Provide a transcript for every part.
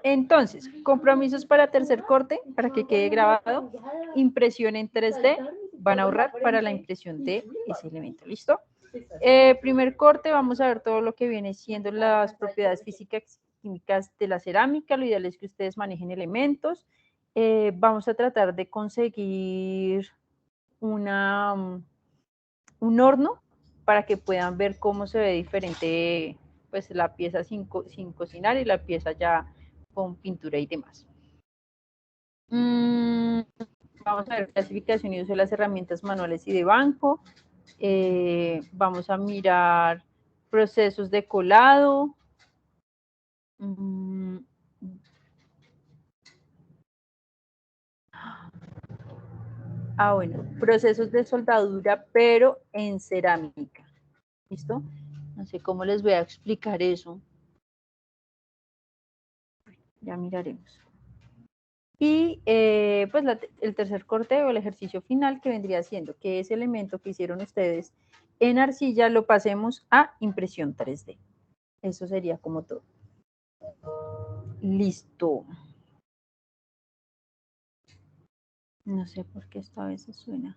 Entonces, compromisos para tercer corte, para que quede grabado, impresión en 3D, van a ahorrar para la impresión de ese elemento, ¿listo? Primer corte, vamos a ver todo lo que viene siendo las propiedades físicas y químicas de la cerámica, lo ideal es que ustedes manejen elementos. Vamos a tratar de conseguir un horno para que puedan ver cómo se ve diferente pues la pieza sin cocinar y la pieza ya con pintura y demás. Vamos a ver clasificación y uso de las herramientas manuales y de banco. Vamos a mirar procesos de colado. Bueno, procesos de soldadura, pero en cerámica. ¿Listo? No sé cómo les voy a explicar eso. Ya miraremos. Y pues el tercer corte o el ejercicio final que vendría siendo que ese elemento que hicieron ustedes en arcilla lo pasemos a impresión 3D. Eso sería como todo. Listo. No sé por qué esto a veces suena.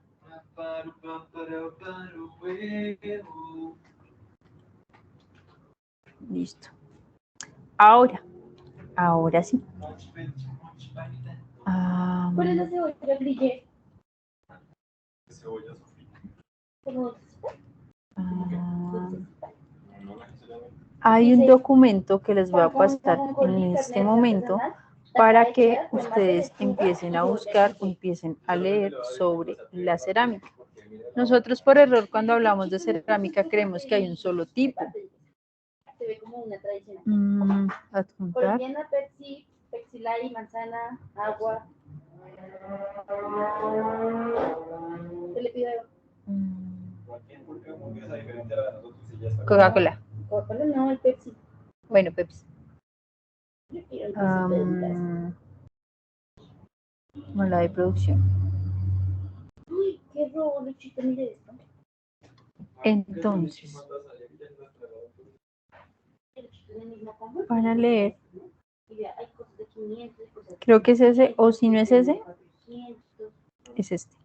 Listo. Ahora sí. ¿Cuál es la cebolla grillé? Hay un documento que les voy a pasar en este momento para que ustedes empiecen a buscar o empiecen a leer sobre la cerámica. Nosotros por error cuando hablamos de cerámica creemos que hay un solo tipo. Se ve como una tradicional. Adjuntar. Colombiana, Pepsi, Pepsi Light, manzana, agua. ¿Qué le pido? Coca-Cola. Coca-Cola no, el Pepsi. Bueno, Pepsi. La de producción. Uy, qué robo, Luchito, mire esto. Entonces, van a leer. Creo que es ese, o si no es ese, es este.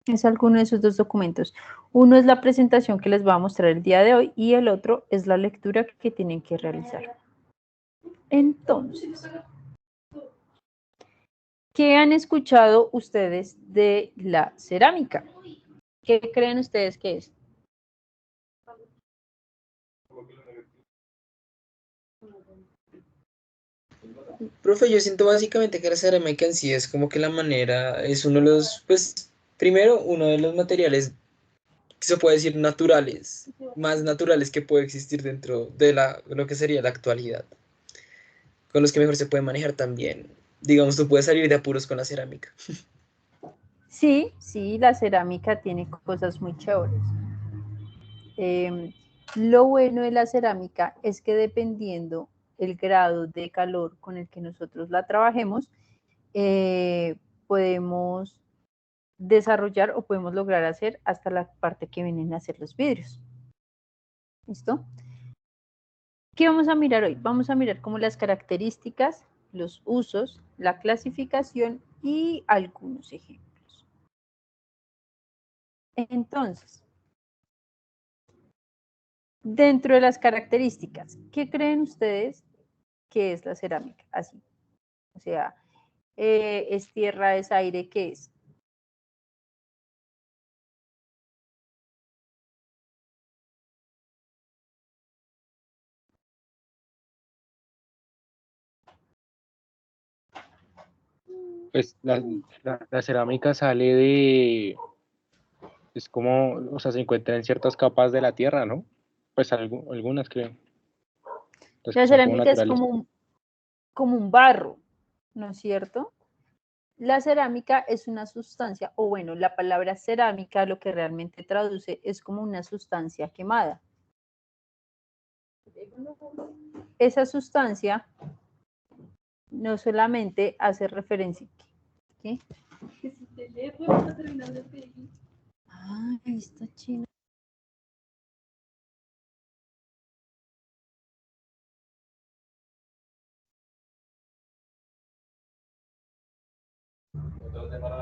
Es alguno de esos dos documentos. Uno es la presentación que les voy a mostrar el día de hoy y el otro es la lectura que tienen que realizar. Entonces, ¿qué han escuchado ustedes de la cerámica? ¿Qué creen ustedes que es? Profe, yo siento básicamente que la cerámica en sí es como que la manera, es uno de los, pues, primero, uno de los materiales que se puede decir naturales, más naturales que puede existir dentro de lo que sería la actualidad, con los que mejor se puede manejar también. Digamos, tú puedes salir de apuros con la cerámica. Sí, la cerámica tiene cosas muy chéveres. Lo bueno de la cerámica es que dependiendo el grado de calor con el que nosotros la trabajemos, podemos desarrollar o podemos lograr hacer hasta la parte que vienen a hacer los vidrios. ¿Listo? ¿Qué vamos a mirar hoy? Vamos a mirar como las características, los usos, la clasificación y algunos ejemplos. Entonces, dentro de las características, ¿qué creen ustedes que es la cerámica? Así, o sea, es tierra, es aire, ¿qué es? Pues la cerámica sale de, es como, o sea, se encuentra en ciertas capas de la tierra, ¿no? Pues algunas creo. Las La que son como cerámica es naturales. como un barro, ¿no es cierto? La cerámica es una sustancia, o bueno, la palabra cerámica lo que realmente traduce es como una sustancia quemada. Esa sustancia no solamente hace referencia. ¿Qué? Ay, está chino.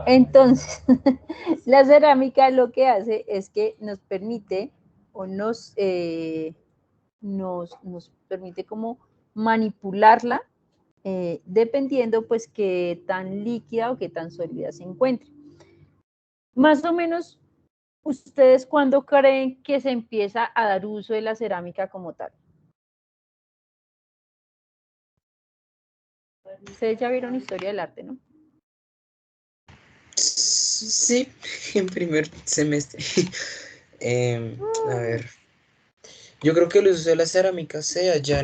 Entonces, la cerámica lo que hace es que nos permite o nos permite como manipularla dependiendo pues qué tan líquida o qué tan sólida se encuentre. Más o menos, ¿ustedes cuándo creen que se empieza a dar uso de la cerámica como tal? Ustedes ya vieron historia del arte, ¿no? Sí, en primer semestre. A ver, yo creo que el uso de la cerámica sea ya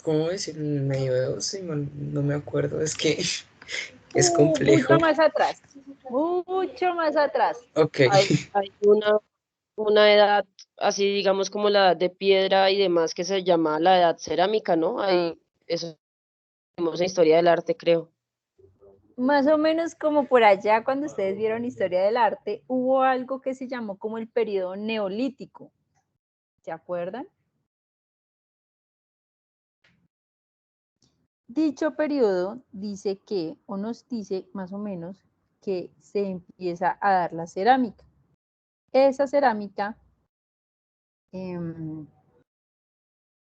¿cómo decir? En el medioevo, sí, no me acuerdo, es que es complejo. Mucho más atrás. Mucho más atrás. Ok, Hay una edad así, digamos, como la edad de piedra y demás, que se llama la edad cerámica, ¿no? Eso vimos en historia del arte, creo. Más o menos como por allá, cuando ustedes vieron historia del arte, hubo algo que se llamó como el periodo neolítico. ¿Se acuerdan? Dicho periodo dice que, o nos dice más o menos, que se empieza a dar la cerámica. Esa cerámica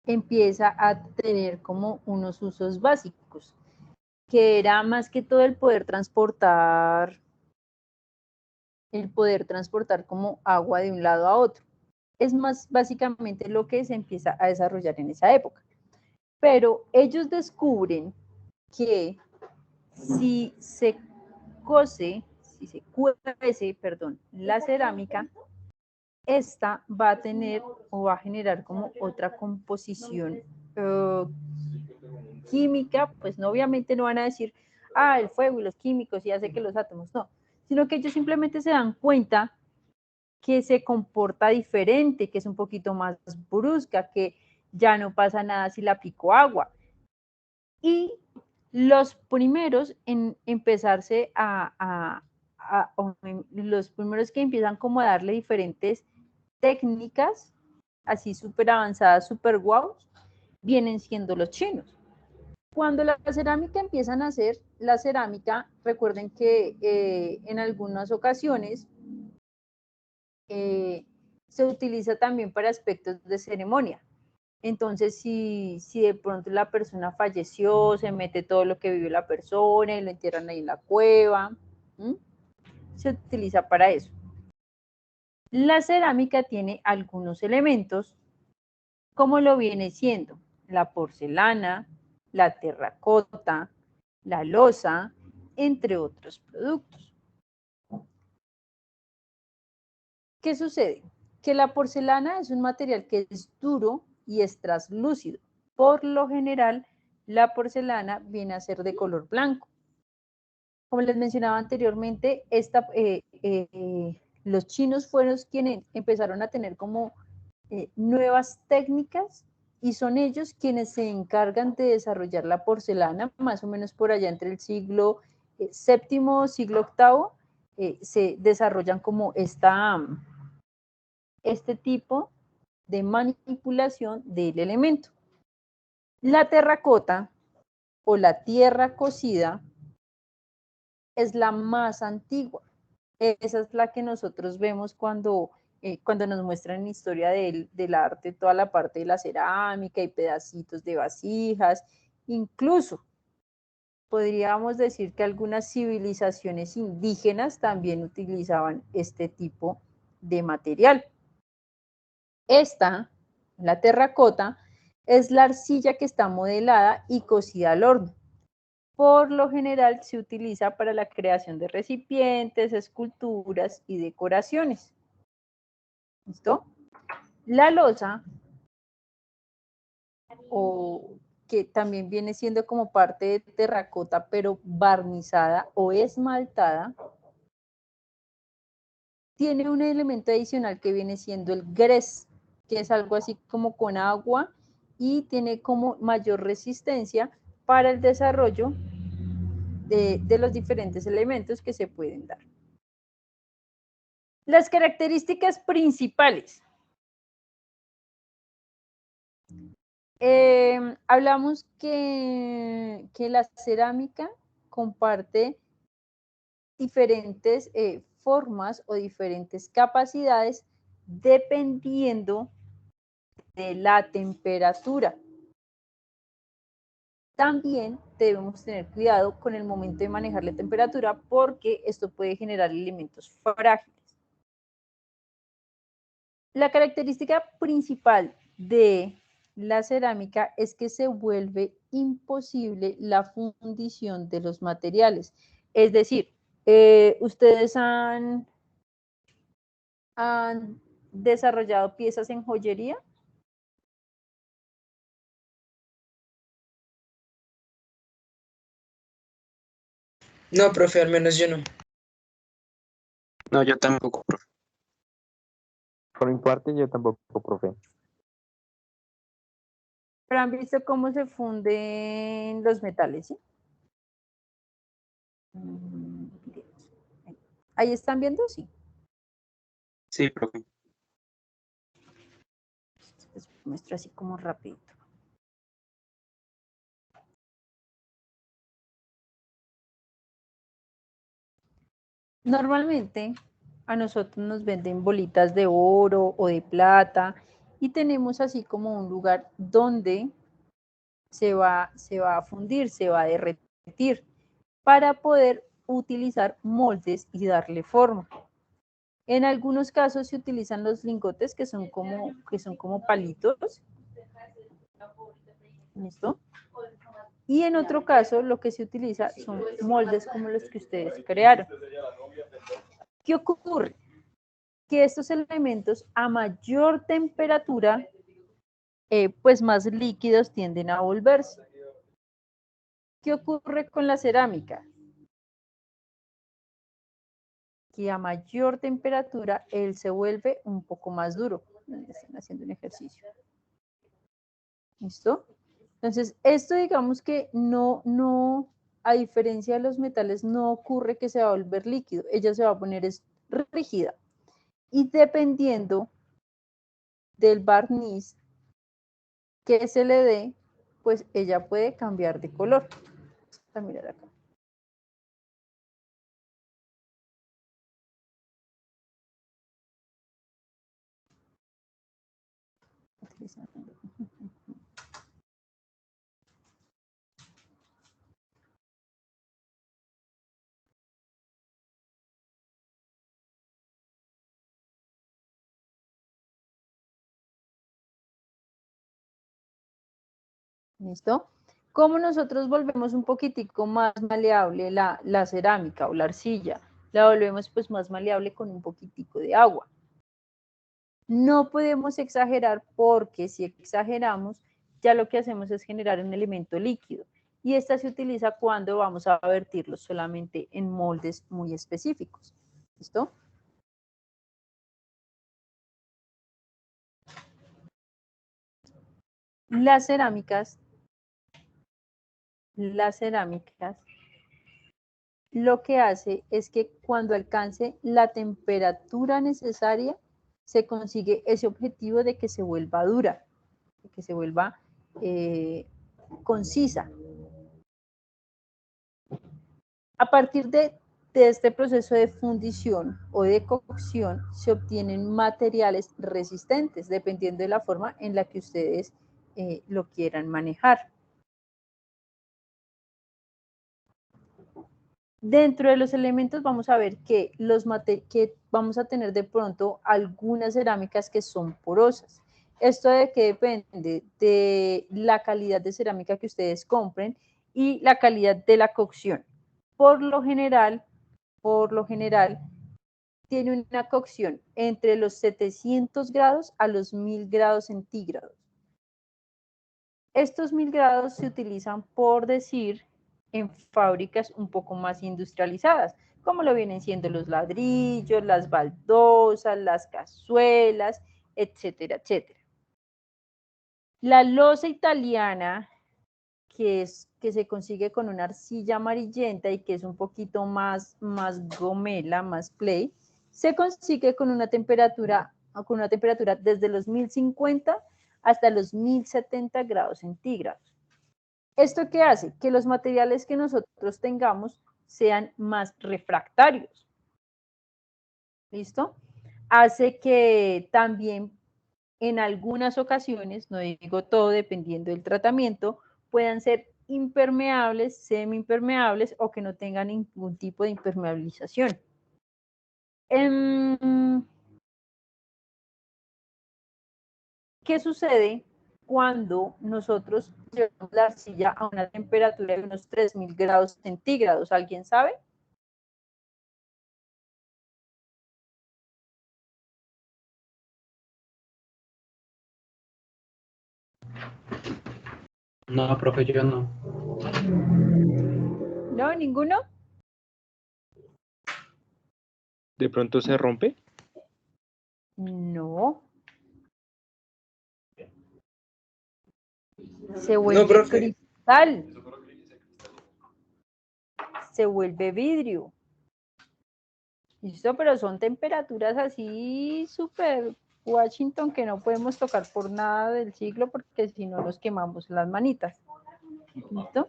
empieza a tener como unos usos básicos, que era más que todo el poder transportar como agua de un lado a otro. Es más básicamente lo que se empieza a desarrollar en esa época. Pero ellos descubren que si se cuece, la cerámica, esta va a tener o va a generar como otra composición química, pues no, obviamente no van a decir, el fuego y los químicos y hace que los átomos, no, sino que ellos simplemente se dan cuenta que se comporta diferente, que es un poquito más brusca, que ya no pasa nada si le aplico agua. Y los primeros en empezarse los primeros que empiezan como a darle diferentes técnicas, así súper avanzadas, súper guau, vienen siendo los chinos. Cuando la cerámica empiezan a hacer, la cerámica, recuerden que en algunas ocasiones se utiliza también para aspectos de ceremonia. Entonces, si de pronto la persona falleció, se mete todo lo que vivió la persona y lo entierran ahí en la cueva, ¿m? Se utiliza para eso. La cerámica tiene algunos elementos, como lo viene siendo la porcelana, la terracota, la loza, entre otros productos. ¿Qué sucede? Que la porcelana es un material que es duro y es translúcido. Por lo general, la porcelana viene a ser de color blanco. Como les mencionaba anteriormente, los chinos fueron quienes empezaron a tener como nuevas técnicas y son ellos quienes se encargan de desarrollar la porcelana, más o menos por allá entre el siglo VII, siglo VIII, se desarrollan como este tipo de manipulación del elemento. La terracota o la tierra cocida es la más antigua. Esa es la que nosotros vemos cuando nos muestran en historia del arte toda la parte de la cerámica y pedacitos de vasijas. Incluso podríamos decir que algunas civilizaciones indígenas también utilizaban este tipo de material. La terracota, es la arcilla que está modelada y cocida al horno. Por lo general se utiliza para la creación de recipientes, esculturas y decoraciones. ¿Listo? La loza, o que también viene siendo como parte de terracota, pero barnizada o esmaltada, tiene un elemento adicional que viene siendo el grés, que es algo así como con agua y tiene como mayor resistencia para el desarrollo de los diferentes elementos que se pueden dar. Las características principales. hablamos que la cerámica comparte diferentes formas o diferentes capacidades dependiendo de la temperatura. También debemos tener cuidado con el momento de manejar la temperatura porque esto puede generar elementos frágiles. La característica principal de la cerámica es que se vuelve imposible la fundición de los materiales. Es decir, ustedes han desarrollado piezas en joyería. No, profe, al menos yo no. No, yo tampoco, profe. Por mi parte, yo tampoco, profe. Pero han visto cómo se funden los metales, ¿sí? Ahí están viendo, sí. Sí, profe. Les muestro así como rapidito. Normalmente a nosotros nos venden bolitas de oro o de plata y tenemos así como un lugar donde se va a fundir, se va a derretir para poder utilizar moldes y darle forma. En algunos casos se utilizan los lingotes que son como palitos. ¿Listo? Y en otro caso lo que se utiliza son moldes como los que ustedes crearon. ¿Qué ocurre? Que estos elementos a mayor temperatura, pues más líquidos tienden a volverse. ¿Qué ocurre con la cerámica? Que a mayor temperatura él se vuelve un poco más duro. Están haciendo un ejercicio. ¿Listo? Entonces, esto digamos que no, a diferencia de los metales, no ocurre que se va a volver líquido. Ella se va a poner rígida. Y dependiendo del barniz que se le dé, pues ella puede cambiar de color. Vamos a mirar acá. ¿Listo? ¿Cómo nosotros volvemos un poquitico más maleable la cerámica o la arcilla? La volvemos pues más maleable con un poquitico de agua. No podemos exagerar porque si exageramos, ya lo que hacemos es generar un elemento líquido. Y esta se utiliza cuando vamos a vertirlo solamente en moldes muy específicos. ¿Listo? Las cerámicas, lo que hace es que cuando alcance la temperatura necesaria, se consigue ese objetivo de que se vuelva dura, de que se vuelva concisa. A partir de este proceso de fundición o de cocción se obtienen materiales resistentes, dependiendo de la forma en la que ustedes lo quieran manejar. Dentro de los elementos vamos a ver que vamos a tener de pronto algunas cerámicas que son porosas. ¿Esto de qué depende? De la calidad de cerámica que ustedes compren y la calidad de la cocción. Por lo general, tiene una cocción entre los 700 grados a los 1000 grados centígrados. Estos 1000 grados se utilizan, por decir, en fábricas un poco más industrializadas, como lo vienen siendo los ladrillos, las baldosas, las cazuelas, etcétera, etcétera. La loza italiana, que se consigue con una arcilla amarillenta y que es un poquito más gomela, más clay, se consigue con una temperatura desde los 1050 hasta los 1070 grados centígrados. ¿Esto qué hace? Que los materiales que nosotros tengamos sean más refractarios. ¿Listo? Hace que también en algunas ocasiones, no digo todo dependiendo del tratamiento, puedan ser impermeables, semiimpermeables o que no tengan ningún tipo de impermeabilización. ¿Qué sucede cuando nosotros llevamos la arcilla a una temperatura de unos 3000 grados centígrados? ¿Alguien sabe? No, profe, yo no. ¿No? ¿Ninguno? ¿De pronto se rompe? No. Se vuelve No, profe. cristal. Se vuelve vidrio. ¿Listo? Pero son temperaturas así súper Washington que no podemos tocar por nada del siglo porque si no nos quemamos las manitas. ¿Listo?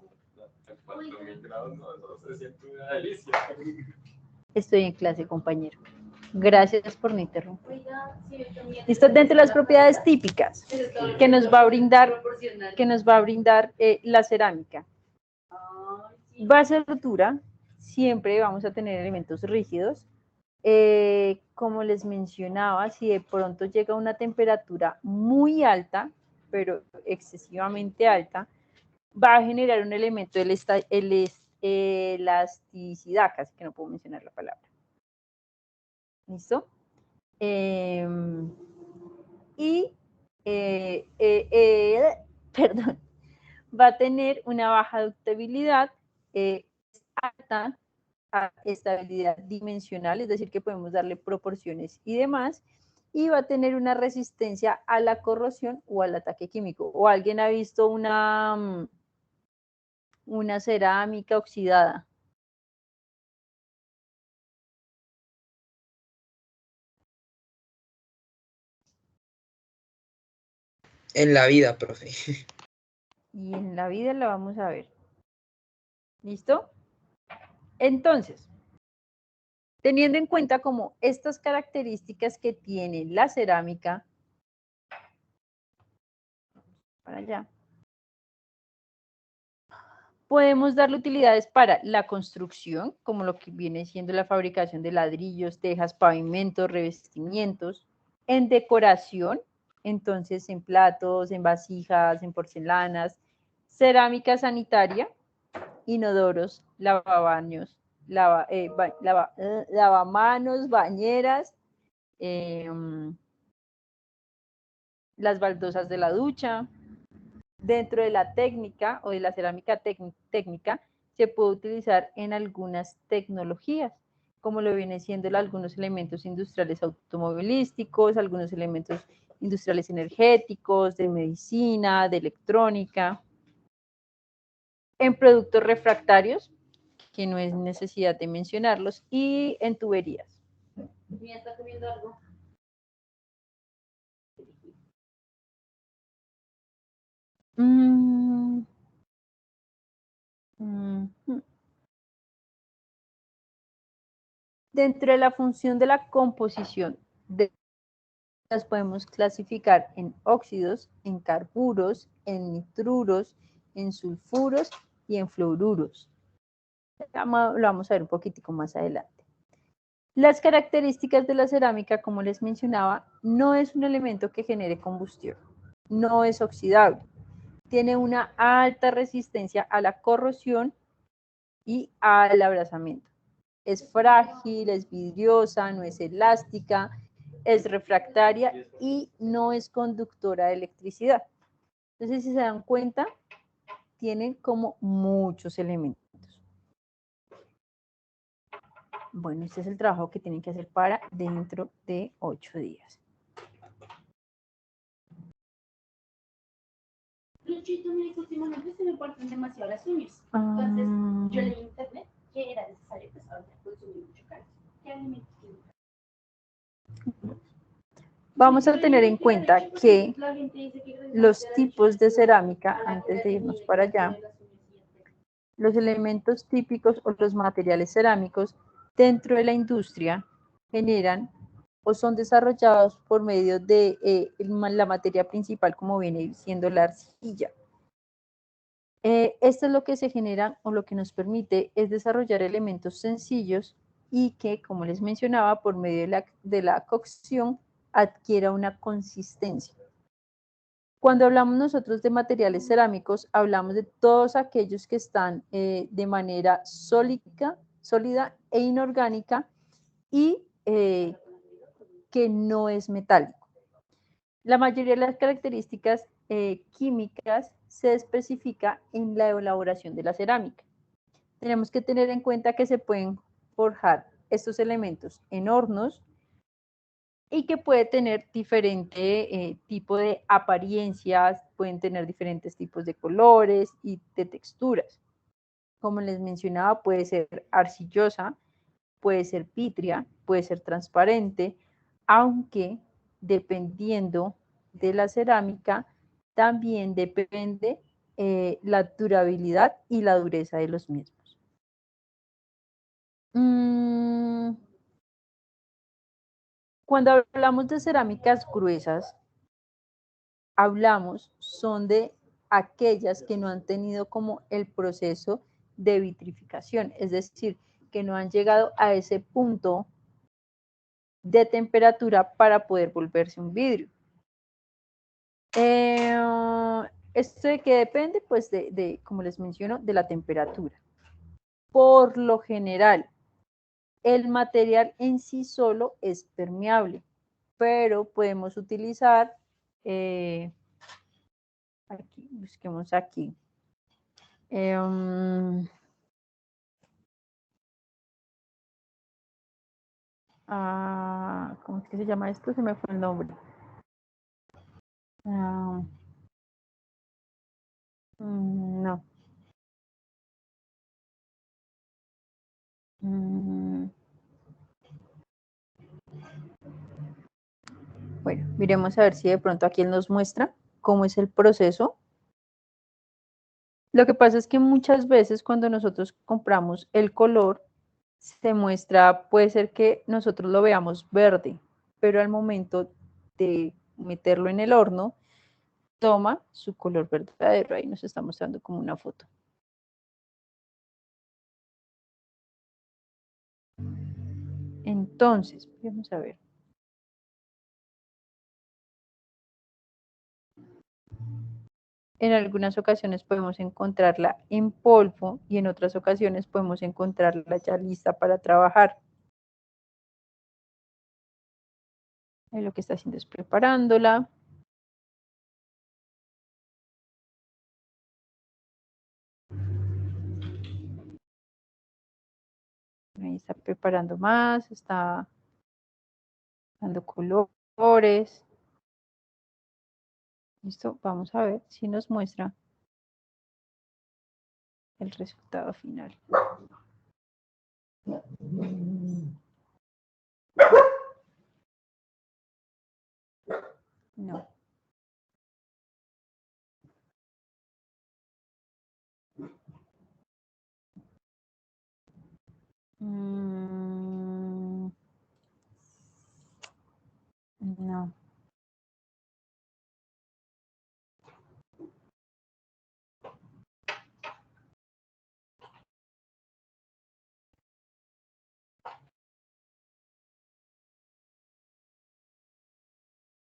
Estoy en clase, compañero. Gracias por no interrumpir. Listo, dentro de las propiedades típicas que nos va a brindar, la cerámica. Base de rotura, siempre vamos a tener elementos rígidos. Como les mencionaba, si de pronto llega a una temperatura muy alta, pero excesivamente alta, va a generar un elemento de elasticidad, casi que no puedo mencionar la palabra. ¿Listo? Perdón, va a tener una baja ductibilidad, alta a estabilidad dimensional, es decir, que podemos darle proporciones y demás, y va a tener una resistencia a la corrosión o al ataque químico. ¿O alguien ha visto una cerámica oxidada? En la vida, profe. Y en la vida la vamos a ver. ¿Listo? Entonces, teniendo en cuenta como estas características que tiene la cerámica, para allá, podemos darle utilidades para la construcción, como lo que viene siendo la fabricación de ladrillos, tejas, pavimentos, revestimientos, en decoración, entonces en platos, en vasijas, en porcelanas, cerámica sanitaria, inodoros, lavamanos, bañeras, las baldosas de la ducha. Dentro de la técnica o de la cerámica técnica se puede utilizar en algunas tecnologías, como lo viene siendo algunos elementos industriales automovilísticos, algunos elementos industriales energéticos, de medicina, de electrónica, en productos refractarios, que no es necesidad de mencionarlos, y en tuberías. ¿Ya está comiendo algo? Dentro de la función de la composición, las podemos clasificar en óxidos, en carburos, en nitruros, en sulfuros y en fluoruros. Lo vamos a ver un poquitico más adelante. Las características de la cerámica, como les mencionaba, no es un elemento que genere combustión, no es oxidable, tiene una alta resistencia a la corrosión y al abrasamiento. Es frágil, es vidriosa, no es elástica, es refractaria y no es conductora de electricidad. Entonces, si se dan cuenta, tienen como muchos elementos. Bueno, este es el trabajo que tienen que hacer para dentro de 8 días. Luchito me dijo, últimamente se me parten demasiado las uñas. Entonces, yo leí en internet que era necesario pues ahora consumir mucho calcio. ¿Qué alimentos tienen? Vamos a tener en cuenta que los tipos de cerámica, antes de irnos para allá, los elementos típicos o los materiales cerámicos dentro de la industria generan o son desarrollados por medio de la materia principal, como viene siendo la arcilla. Esto es lo que se genera o lo que nos permite es desarrollar elementos sencillos y que, como les mencionaba, por medio de la cocción adquiera una consistencia. Cuando hablamos nosotros de materiales cerámicos, hablamos de todos aquellos que están de manera sólida e inorgánica y que no es metálico. La mayoría de las características químicas se especifica en la elaboración de la cerámica. Tenemos que tener en cuenta que se pueden forjar estos elementos en hornos y que puede tener diferente tipo de apariencias, pueden tener diferentes tipos de colores y de texturas. Como les mencionaba, puede ser arcillosa, puede ser vitria, puede ser transparente, aunque dependiendo de la cerámica, también depende la durabilidad y la dureza de los mismos. Cuando hablamos de cerámicas gruesas, son de aquellas que no han tenido como el proceso de vitrificación, es decir, que no han llegado a ese punto de temperatura para poder volverse un vidrio. ¿Esto de qué depende? Pues como les menciono, de la temperatura. Por lo general, el material en sí solo es permeable, pero podemos utilizar, aquí, busquemos aquí. ¿Cómo es que se llama esto? Se me fue el nombre. No. Bueno, miremos a ver si de pronto aquí él nos muestra cómo es el proceso. Lo que pasa es que muchas veces cuando nosotros compramos el color, se muestra, puede ser que nosotros lo veamos verde, pero al momento de meterlo en el horno, toma su color verdadero. Ahí nos está mostrando como una foto. Entonces, vamos a ver. En algunas ocasiones podemos encontrarla en polvo y en otras ocasiones podemos encontrarla ya lista para trabajar. Ahí lo que está haciendo es preparándola. Ahí está preparando más, está dando colores. Listo, vamos a ver si nos muestra el resultado final. No. No.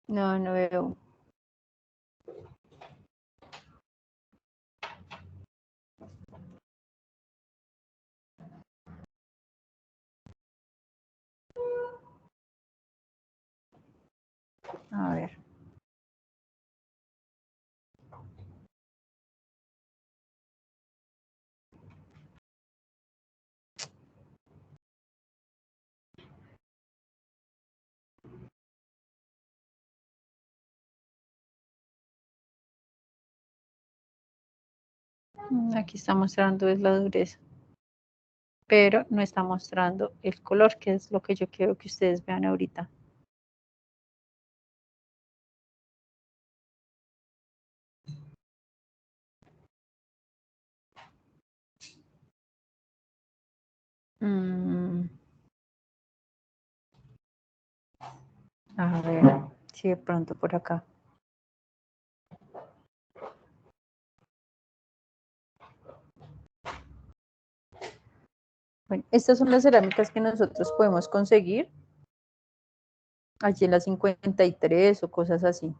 No, no veo. A ver. Aquí está mostrando es la dureza, pero no está mostrando el color, que es lo que yo quiero que ustedes vean ahorita. A ver, si de pronto por acá. Bueno, estas son las cerámicas que nosotros podemos conseguir allí en la 53 o cosas así.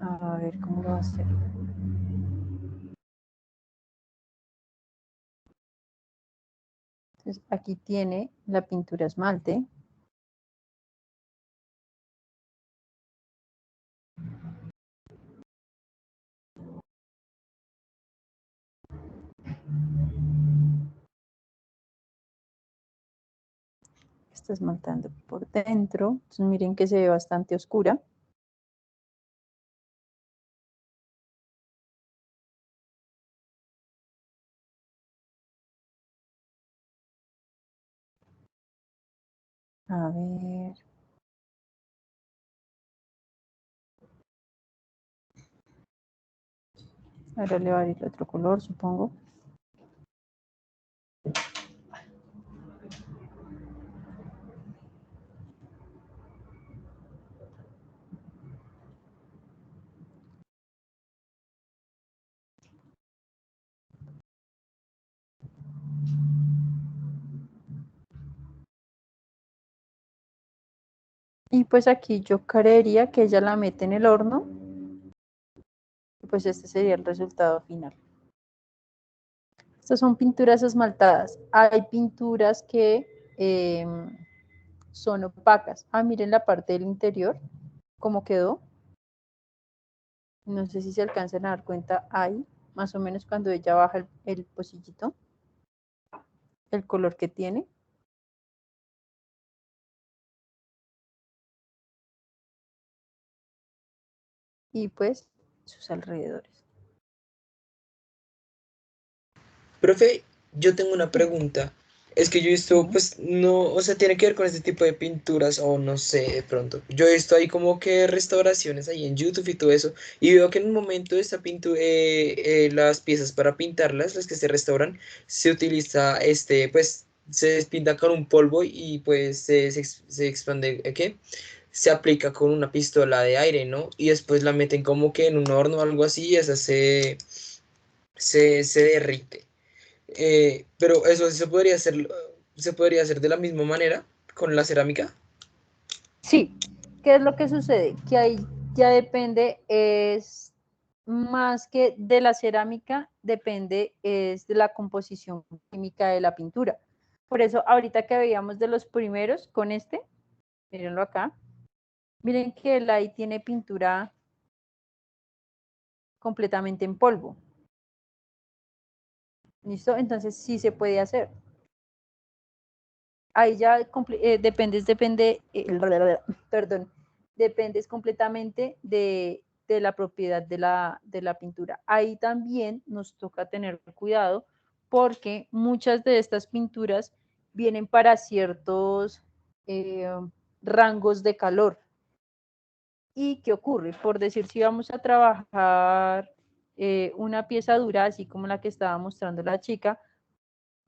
A ver cómo lo va a hacer. Entonces, aquí tiene la pintura esmalte. Está esmaltando por dentro. Entonces, miren que se ve bastante oscura. A ver. Ahora le va a ir otro color, supongo. Y pues aquí yo creería que ella la mete en el horno. Y pues este sería el resultado final. Estas son pinturas esmaltadas. Hay pinturas que son opacas. Ah, miren la parte del interior, cómo quedó. No sé si se alcanzan a dar cuenta ahí, más o menos cuando ella baja el pocillito, el color que tiene. Y pues sus alrededores. Profe, yo tengo una pregunta. Es que yo he visto, pues, no, o sea, tiene que ver con este tipo de pinturas, o no sé, de pronto. Yo he visto ahí como que restauraciones ahí en YouTube y todo eso, y veo que en un momento de esta pintura, las piezas para pintarlas, las que se restauran, se utiliza, pues, se despinta con un polvo y pues se expande, ¿qué? Se aplica con una pistola de aire, ¿no? Y después la meten como que en un horno o algo así, y esa se derrite. Pero eso se podría hacer de la misma manera con la cerámica. Sí, ¿qué es lo que sucede? Que ahí ya depende, es más que de la cerámica, depende es de la composición química de la pintura. Por eso, ahorita que veíamos de los primeros con este, mírenlo acá, miren que él ahí tiene pintura completamente en polvo. ¿Listo? Entonces sí se puede hacer. Ahí ya perdón, dependes completamente de la propiedad de la pintura. Ahí también nos toca tener cuidado porque muchas de estas pinturas vienen para ciertos rangos de calor. ¿Y qué ocurre? Por decir, si vamos a trabajar una pieza dura, así como la que estaba mostrando la chica,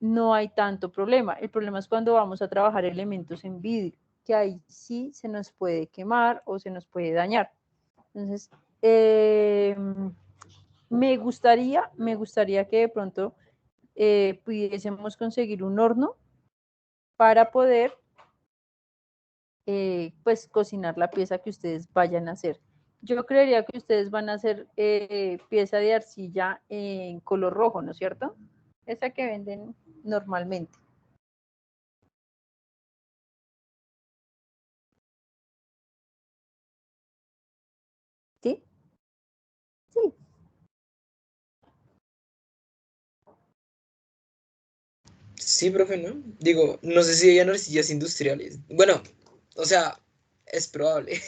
no hay tanto problema. El problema es cuando vamos a trabajar elementos en vidrio, que ahí sí se nos puede quemar o se nos puede dañar. Entonces, me gustaría que de pronto pudiésemos conseguir un horno para poder pues cocinar la pieza que ustedes vayan a hacer. Yo creería que ustedes van a hacer pieza de arcilla en color rojo, ¿no es cierto? Esa que venden normalmente. ¿Sí? Sí. Sí, profe, ¿no? Digo, no sé si hay arcillas industriales. Bueno, o sea, es probable.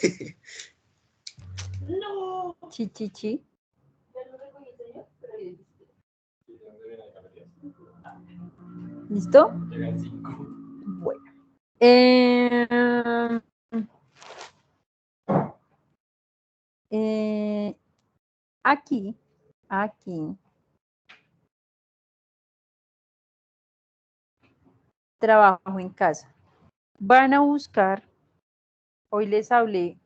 No. Chi. ¿Listo? Bueno. Eh, aquí trabajo en casa. Van a buscar, hoy les hablé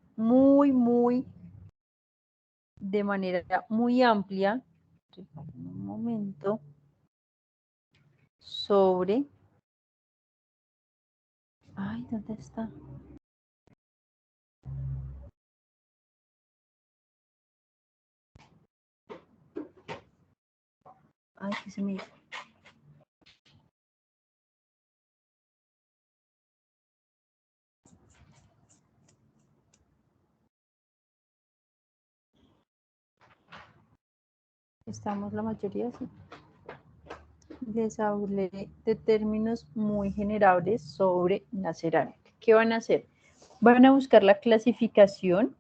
de manera muy amplia, un momento, sobre, ay, ¿dónde está? Ay, ¿qué se me hizo? Estamos la mayoría, sí. Les hablé de términos muy generales sobre la cerámica. ¿Qué van a hacer? Van a buscar la clasificación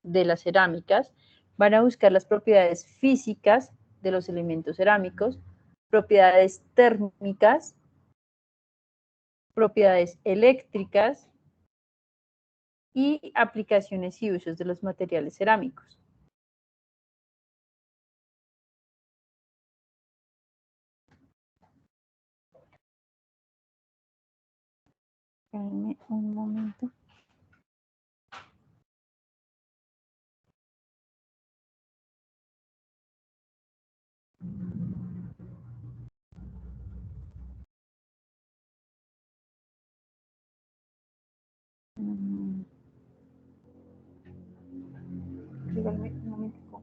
de las cerámicas, van a buscar las propiedades físicas de los elementos cerámicos, propiedades térmicas, propiedades eléctricas y aplicaciones y usos de los materiales cerámicos. Espérenme un momento. Díganme un momentico.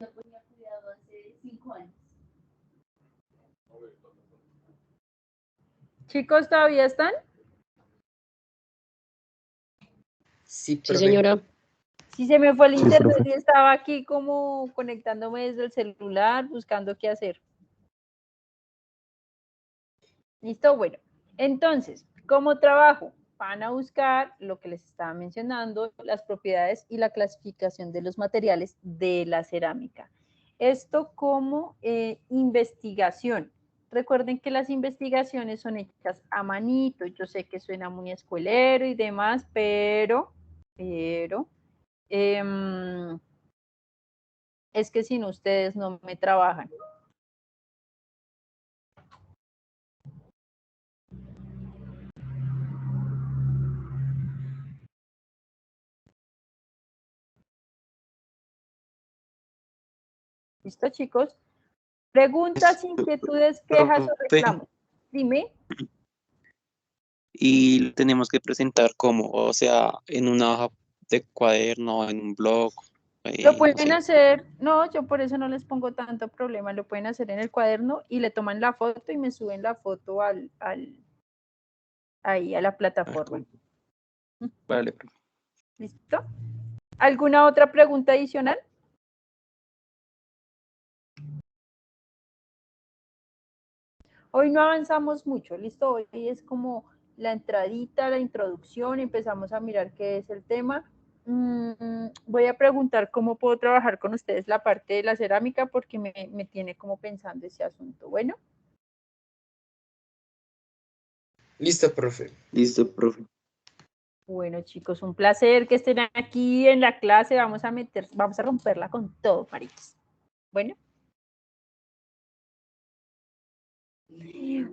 No ponía cuidado hace 5 años. Chicos, ¿todavía están? Sí, Sí, profe. señora. Si se me fue el Sí, internet profe. y estaba aquí como conectándome desde el celular, buscando qué hacer. ¿Listo? Bueno, entonces, ¿cómo trabajo? Van a buscar lo que les estaba mencionando, las propiedades y la clasificación de los materiales de la cerámica. Esto como investigación. Recuerden que las investigaciones son hechas a manito. Yo sé que suena muy escuelero y demás, pero es que sin ustedes no me trabajan. ¿Listo, chicos? Preguntas, inquietudes, quejas o Profe, reclamos. Dime. y lo tenemos que presentar como, o sea, en una hoja de cuaderno, en un blog, Lo no pueden sé. hacer, no, yo por eso no les pongo tanto problema, lo pueden hacer en el cuaderno y le toman la foto y me suben la foto ahí a la plataforma. Vale, profe. ¿Listo? ¿Alguna otra pregunta adicional? Hoy no avanzamos mucho, ¿listo? Hoy es como la entradita, la introducción, empezamos a mirar qué es el tema. Voy a preguntar cómo puedo trabajar con ustedes la parte de la cerámica porque me tiene como pensando ese asunto. Bueno. Listo, profe. Listo, profe. Bueno, chicos, un placer que estén aquí en la clase. Vamos a romperla con todo, mariquis. Bueno.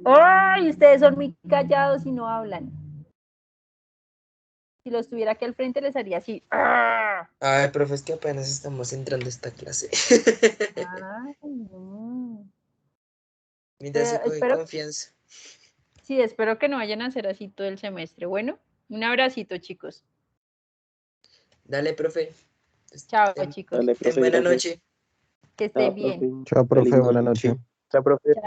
¡Ay! Ustedes son muy callados y no hablan. Si los tuviera aquí al frente les haría así. ¡Ah! Ay, profe, es que apenas estamos entrando a esta clase. Ay, no. Mientras se coge Espero, confianza. sí, espero que no vayan a hacer así todo el semestre. Bueno, un abracito, chicos. Dale, profe. Chao, Ten, chicos. Dale, ten profe, buena gracias. noche. Que Chao, estén profe. bien. Chao, profe, Feliz buenas noche. noches. Chao, profe.